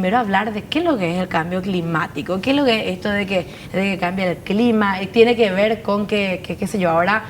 primero hablar de qué es lo que es el cambio climático, qué es lo que es esto de que cambia el clima. Tiene que ver con que qué sé yo, ahora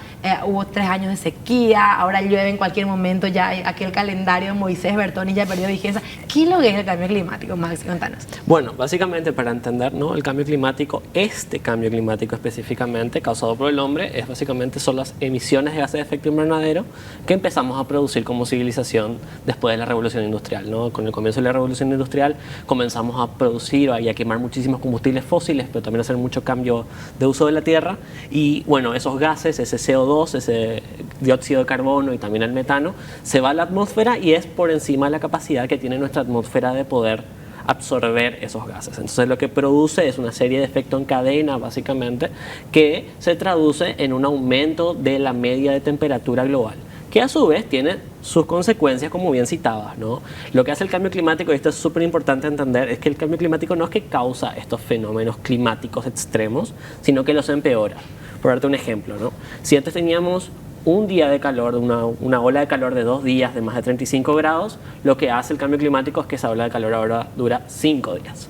hubo 3 años de sequía, ahora llueve en cualquier momento, ya aquel calendario de Moisés Bertoni ya perdió vigencia. ¿Qué es lo que es el cambio climático, Maxi? Contanos. Bueno, básicamente para entender, ¿no?, el cambio climático, este cambio climático específicamente causado por el hombre, es básicamente son las emisiones de gases de efecto invernadero que empezamos a producir como civilización después de la revolución industrial, ¿no? Con el comienzo de la revolución industrial comenzamos a producir y a quemar muchísimos combustibles fósiles, pero también a hacer mucho cambio de uso de la tierra, y bueno, esos gases, ese CO2, ese dióxido de carbono y también el metano, se va a la atmósfera y es por encima de la capacidad que tiene nuestra atmósfera de poder absorber esos gases. Entonces lo que produce es una serie de efectos en cadena, básicamente, que se traduce en un aumento de la media de temperatura global, que a su vez tiene sus consecuencias, como bien citabas, ¿no? Lo que hace el cambio climático, y esto es súper importante entender, es que el cambio climático no es que causa estos fenómenos climáticos extremos, sino que los empeora. Por darte un ejemplo, ¿no? Si antes teníamos un día de calor, una ola de calor de 2 días de más de 35 grados, lo que hace el cambio climático es que esa ola de calor ahora dura 5 días.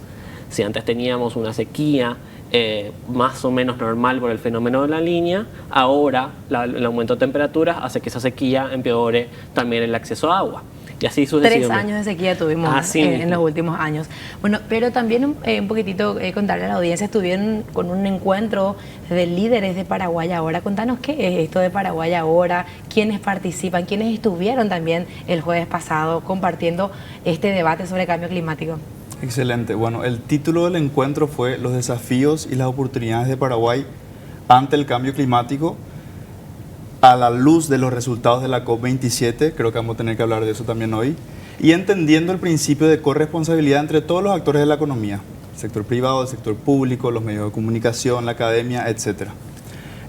Si antes teníamos una sequía más o menos normal por el fenómeno de la Niña, ahora el aumento de temperaturas hace que esa sequía empeore también el acceso a agua. Y así sucesivamente. 3 años de sequía tuvimos en los últimos años. Bueno, pero también un poquitito contarle a la audiencia, estuvieron con un encuentro de líderes de Paraguay Ahora. Contanos qué es esto de Paraguay Ahora, quiénes participan, quiénes estuvieron también el jueves pasado compartiendo este debate sobre cambio climático. Excelente. Bueno, el título del encuentro fue Los desafíos y las oportunidades de Paraguay ante el cambio climático, a la luz de los resultados de la COP27, creo que vamos a tener que hablar de eso también hoy, y entendiendo el principio de corresponsabilidad entre todos los actores de la economía, el sector privado, el sector público, los medios de comunicación, la academia, etc.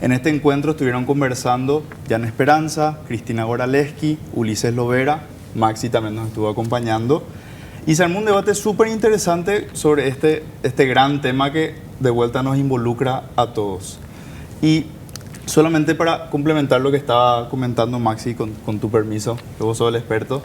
En este encuentro estuvieron conversando Jan Esperanza, Cristina Goraleski, Ulises Lovera, Maxi también nos estuvo acompañando, y se armó un debate súper interesante sobre este gran tema que de vuelta nos involucra a todos. Y solamente para complementar lo que estaba comentando Maxi, con tu permiso, que vos sos el experto,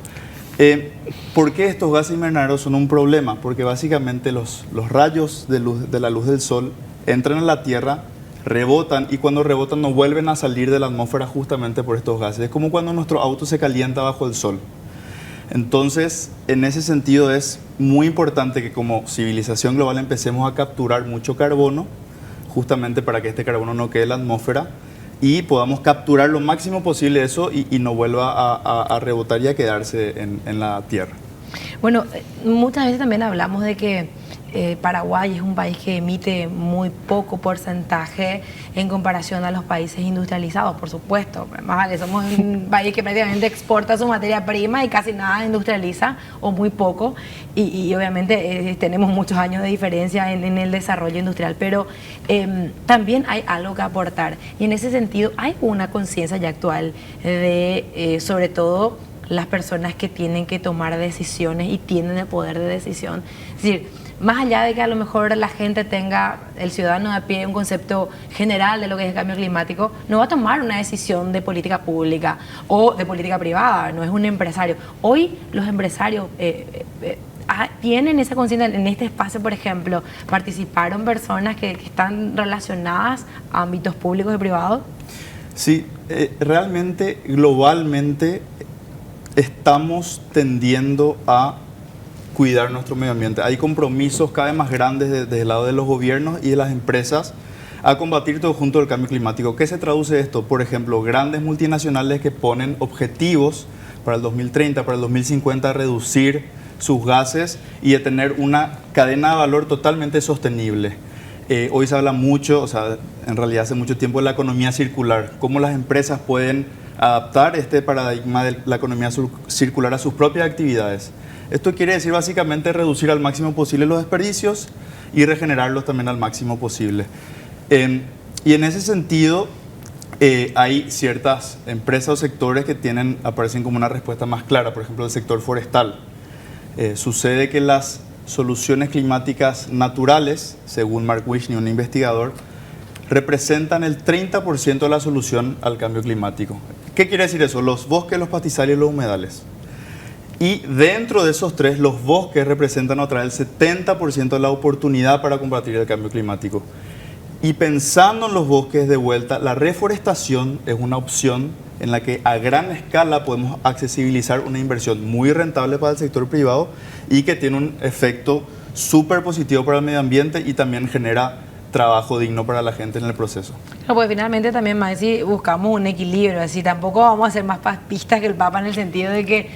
¿por qué estos gases invernaderos son un problema? Porque básicamente los rayos de la luz del sol entran a la Tierra, rebotan, y cuando rebotan no vuelven a salir de la atmósfera justamente por estos gases. Es como cuando nuestro auto se calienta bajo el sol. Entonces, en ese sentido es muy importante que como civilización global empecemos a capturar mucho carbono, justamente para que este carbono no quede en la atmósfera, y podamos capturar lo máximo posible eso y no vuelva a rebotar y a quedarse en la tierra. Bueno, muchas veces también hablamos de que Paraguay es un país que emite muy poco porcentaje en comparación a los países industrializados, por supuesto. Más vale, somos un país que prácticamente exporta su materia prima y casi nada industrializa, o muy poco, y obviamente tenemos muchos años de diferencia en el desarrollo industrial, pero también hay algo que aportar, y en ese sentido hay una conciencia ya actual de, sobre todo, las personas que tienen que tomar decisiones y tienen el poder de decisión. Es decir, más allá de que a lo mejor la gente tenga, el ciudadano de a pie, un concepto general de lo que es el cambio climático, no va a tomar una decisión de política pública o de política privada, no es un empresario. Hoy los empresarios tienen esa conciencia. En este espacio, por ejemplo, participaron personas que están relacionadas a ámbitos públicos y privados. Sí, realmente, globalmente, estamos tendiendo a cuidar nuestro medio ambiente. Hay compromisos cada vez más grandes desde el lado de los gobiernos y de las empresas a combatir todo junto el cambio climático. ¿Qué se traduce esto? Por ejemplo, grandes multinacionales que ponen objetivos para el 2030, para el 2050, reducir sus gases y de tener una cadena de valor totalmente sostenible. Hoy se habla mucho, o sea, en realidad hace mucho tiempo, de la economía circular, cómo las empresas pueden adaptar este paradigma de la economía circular a sus propias actividades. Esto quiere decir básicamente reducir al máximo posible los desperdicios y regenerarlos también al máximo posible. Y en ese sentido, hay ciertas empresas o sectores que aparecen como una respuesta más clara, por ejemplo el sector forestal. Sucede que las soluciones climáticas naturales, según Mark Wishney, un investigador, representan el 30% de la solución al cambio climático. ¿Qué quiere decir eso? Los bosques, los pastizales y los humedales. Y dentro de esos tres, los bosques representan otra vez el 70% de la oportunidad para combatir el cambio climático. Y pensando en los bosques de vuelta, la reforestación es una opción en la que a gran escala podemos accesibilizar una inversión muy rentable para el sector privado y que tiene un efecto súper positivo para el medio ambiente y también genera trabajo digno para la gente en el proceso. No, pues finalmente también, más si buscamos un equilibrio, así tampoco vamos a ser más papistas que el Papa en el sentido de que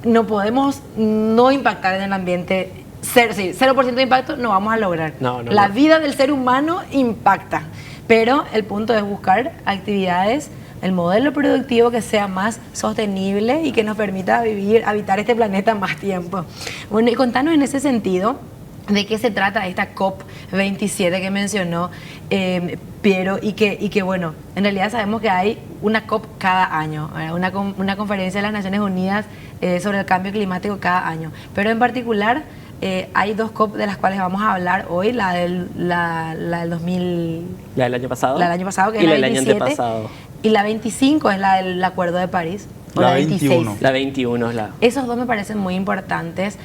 no podemos no impactar en el ambiente. 0% de impacto no vamos a lograr. La vida del ser humano impacta, pero el punto es buscar actividades, el modelo productivo que sea más sostenible y que nos permita habitar este planeta más tiempo. Bueno, y contanos en ese sentido, ¿de qué se trata esta COP27 que mencionó Piero? Y que bueno, en realidad sabemos que hay una COP cada año, una conferencia de las Naciones Unidas sobre el cambio climático cada año. Pero en particular hay dos COP de las cuales vamos a hablar hoy, la del 2000... La del año pasado. La del año pasado, que y es la del 27, año antepasado. Y la 25 es la del Acuerdo de París. O La 26. 21. La 21 es la... Esos dos me parecen muy importantes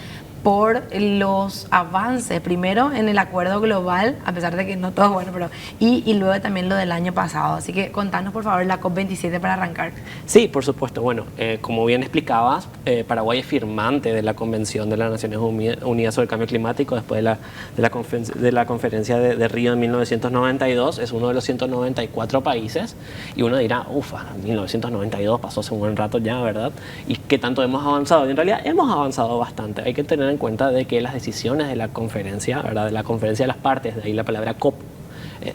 por los avances, primero en el acuerdo global, a pesar de que no todo es bueno, pero y luego también lo del año pasado. Así que contanos por favor la COP27 para arrancar. Sí, por supuesto. Bueno, como bien explicabas, Paraguay es firmante de la Convención de las Naciones Unidas sobre el Cambio Climático después de la conferencia de Río en 1992. Es uno de los 194 países y uno dirá, ufa, 1992 pasó hace un buen rato ya, ¿verdad? ¿Y qué tanto hemos avanzado? Y en realidad hemos avanzado bastante. Hay que tener en cuenta de que las decisiones de la conferencia, ¿verdad?, de la conferencia de las partes, de ahí la palabra COP,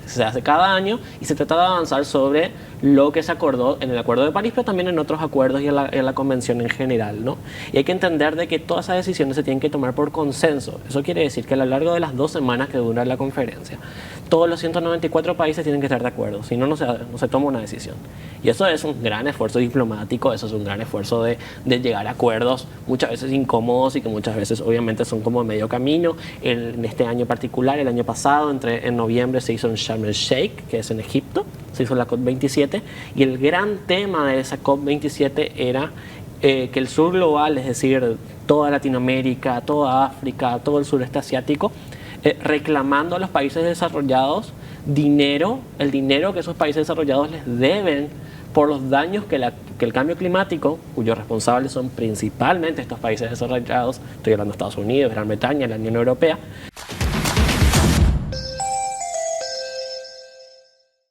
se hace cada año y se trata de avanzar sobre lo que se acordó en el Acuerdo de París, pero también en otros acuerdos y en la Convención en general, ¿no? Y hay que entender de que todas esas decisiones se tienen que tomar por consenso. Eso quiere decir que a lo largo de las 2 semanas que dura la conferencia, todos los 194 países tienen que estar de acuerdo, si no, no se toma una decisión. Y eso es un gran esfuerzo diplomático, eso es un gran esfuerzo de llegar a acuerdos, muchas veces incómodos y que muchas veces obviamente son como medio camino. En este año particular, el año pasado, en noviembre se hizo en Sharm el Sheikh, que es en Egipto, se hizo la COP27, y el gran tema de esa COP27 era que el sur global, es decir, toda Latinoamérica, toda África, todo el sureste asiático, reclamando a los países desarrollados el dinero que esos países desarrollados les deben por los daños que el cambio climático, cuyos responsables son principalmente estos países desarrollados, estoy hablando de Estados Unidos, Gran Bretaña, la Unión Europea,